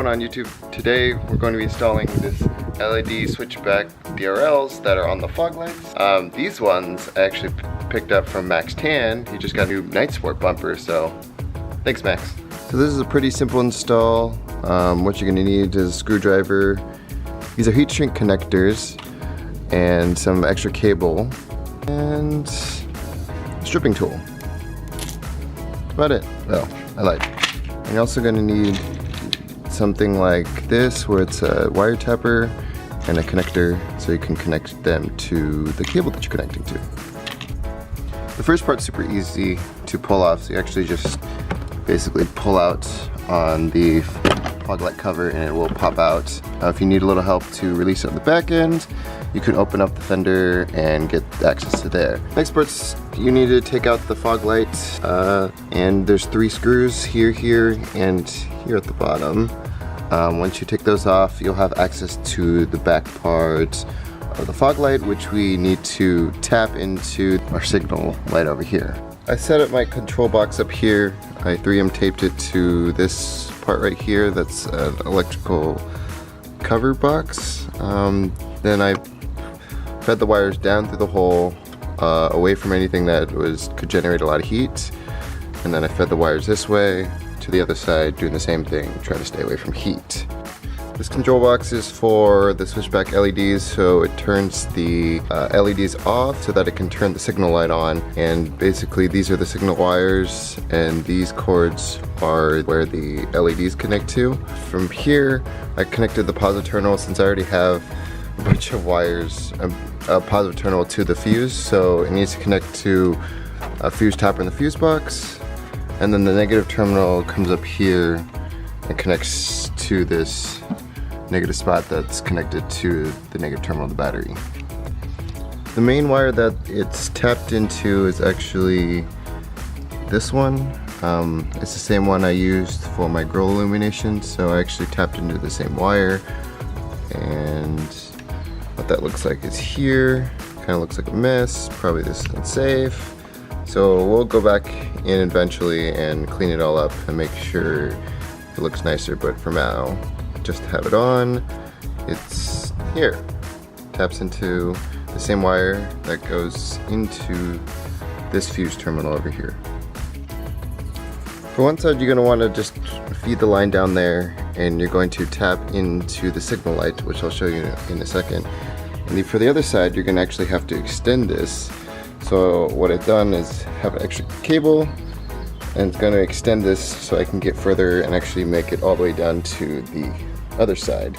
going on YouTube? Today we're going to be installing this LED Switchback DRLs that are on the fog lights. These ones I actually picked up from Max Tan. He just got a new Night Sport bumper, so thanks Max. So this is a pretty simple install. What you're going to need is a screwdriver. These are heat shrink connectors and some extra cable and a stripping tool. That's about it. Well, I lied. And you're also going to need something like this where it's a wire tapper and a connector so you can connect them to the cable that you're connecting to. The first part's super easy to pull off, so you actually just basically pull out on the fog light cover and it will pop out. If you need a little help to release it on the back end, you can open up the fender and get access to there. Next part's, you need to take out the fog light and there's 3 screws here, and here at the bottom. Once you take those off, you'll have access to the back part of the fog light, which we need to tap into our signal light over here. I set up my control box up here. I 3M taped it to this part right here. That's an electrical cover box. Then I fed the wires down through the hole, away from anything that could generate a lot of heat. And then I fed the wires this way to the other side, doing the same thing, trying to stay away from heat. This control box is for the Switchback LEDs, so it turns the LEDs off so that it can turn the signal light on. And basically these are the signal wires and these cords are where the LEDs connect to. From here I connected the positive terminal, since I already have a bunch of wires, a positive terminal to the fuse, so it needs to connect to a fuse topper in the fuse box. And then the negative terminal comes up here and connects to this negative spot that's connected to the negative terminal of the battery. The main wire that it's tapped into is actually this one. It's the same one I used for my grill illumination, so I actually tapped into the same wire. And what that looks like is here. Kind of looks like a mess, probably this is unsafe. So we'll go back in eventually and clean it all up and make sure it looks nicer, but for now, just to have it on, it's here. Taps into the same wire that goes into this fuse terminal over here. For one side, you're going to want to just feed the line down there, and you're going to tap into the signal light, which I'll show you in a second. And for the other side, you're going to actually have to extend this. So what I've done is have an extra cable, and it's going to extend this so I can get further and actually make it all the way down to the other side.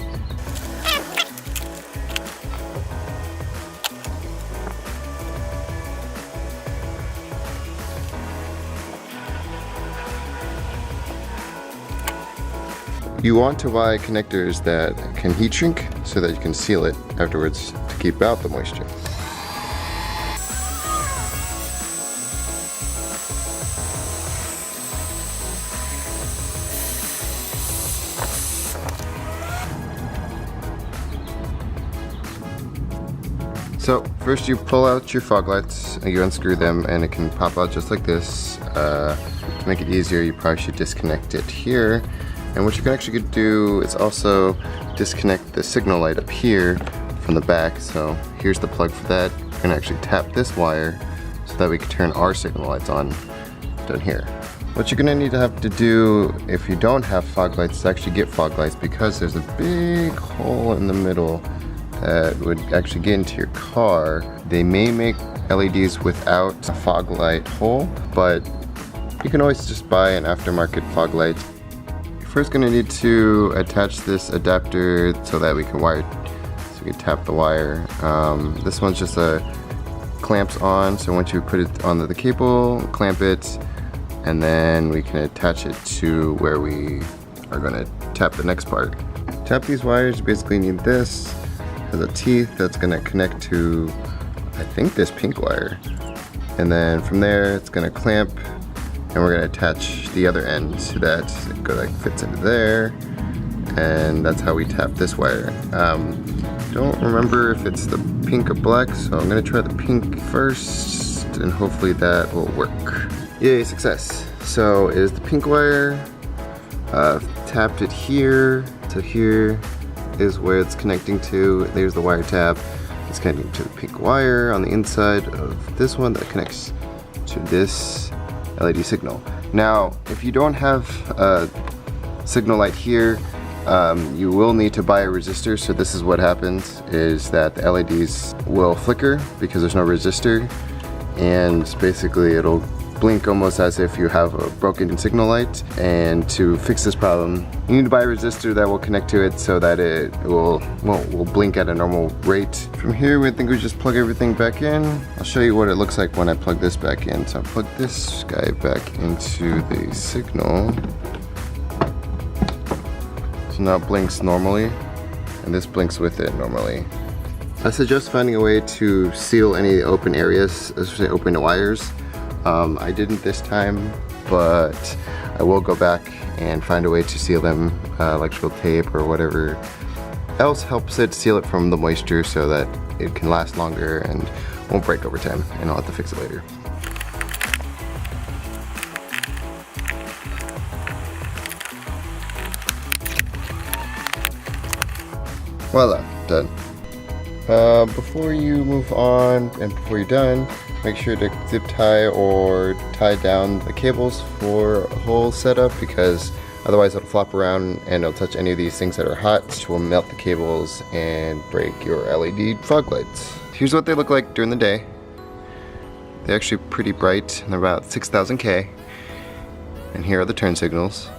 You want to buy connectors that can heat shrink so that you can seal it afterwards to keep out the moisture. So first you pull out your fog lights, you unscrew them, and it can pop out just like this. To make it easier, you probably should disconnect it here. And what you can actually do is also disconnect the signal light up here from the back. So here's the plug for that. You're gonna actually tap this wire so that we can turn our signal lights on down here. What you're gonna need to have to do if you don't have fog lights is actually get fog lights, because there's a big hole in the middle that would actually get into your car. They may make LEDs without a fog light hole, but you can always just buy an aftermarket fog light. You're first going to need to attach this adapter so that we can we can tap the wire. This one's just clamps on, so once you put it on the cable, clamp it, and then we can attach it to where we are going to tap the next part. To tap these wires, you basically need this. Has a teeth that's going to connect to, I think, this pink wire, and then from there it's going to clamp, and we're going to attach the other end so that it fits into there, and that's how we tap this wire. Don't remember if it's the pink or black, so I'm going to try the pink first, and hopefully that will work. Yay, success! So it is the pink wire. Tapped it here, So here is where it's connecting to. There's the wire tab. It's connecting to the pink wire on the inside of this one that connects to this LED signal. Now, if you don't have a signal light here, you will need to buy a resistor. So this is what happens, is that the LEDs will flicker because there's no resistor, and basically it'll blink almost as if you have a broken signal light. And to fix this problem, you need to buy a resistor that will connect to it so that it will blink at a normal rate. From here, I think we just plug everything back in. I'll show you what it looks like when I plug this back in. So I plug this guy back into the signal. So now it blinks normally, and this blinks with it normally. I suggest finding a way to seal any open areas, especially open wires. I didn't this time, but I will go back and find a way to seal them, electrical tape or whatever else helps it seal it from the moisture so that it can last longer and won't break over time, and I'll have to fix it later. Voila, done. Before you move on and before you're done, make sure to zip tie or tie down the cables for a whole setup, because otherwise it'll flop around and it'll touch any of these things that are hot, which will melt the cables and break your LED fog lights. Here's what they look like during the day. They're actually pretty bright, and they're about 6,000 K. And here are the turn signals.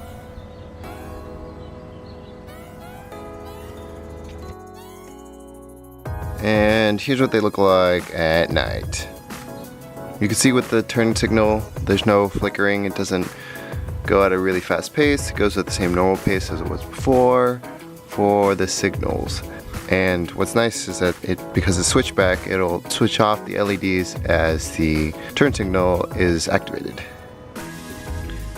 And here's what they look like at night. You can see with the turn signal, there's no flickering. It doesn't go at a really fast pace. It goes at the same normal pace as it was before for the signals. And what's nice is that because it's switchback, it'll switch off the LEDs as the turn signal is activated.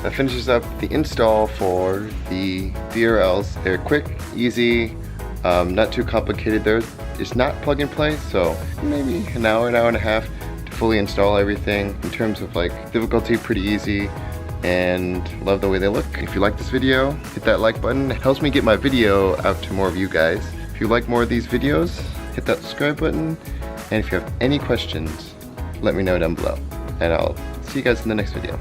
That finishes up the install for the DRLs. They're quick, easy, not too complicated. It's not plug and play, so maybe an hour and a half to fully install everything. In terms of like difficulty, pretty easy, and love the way they look. If you like this video, hit that like button. It helps me get my video out to more of you guys. If you like more of these videos, hit that subscribe button. And if you have any questions, let me know down below. And I'll see you guys in the next video.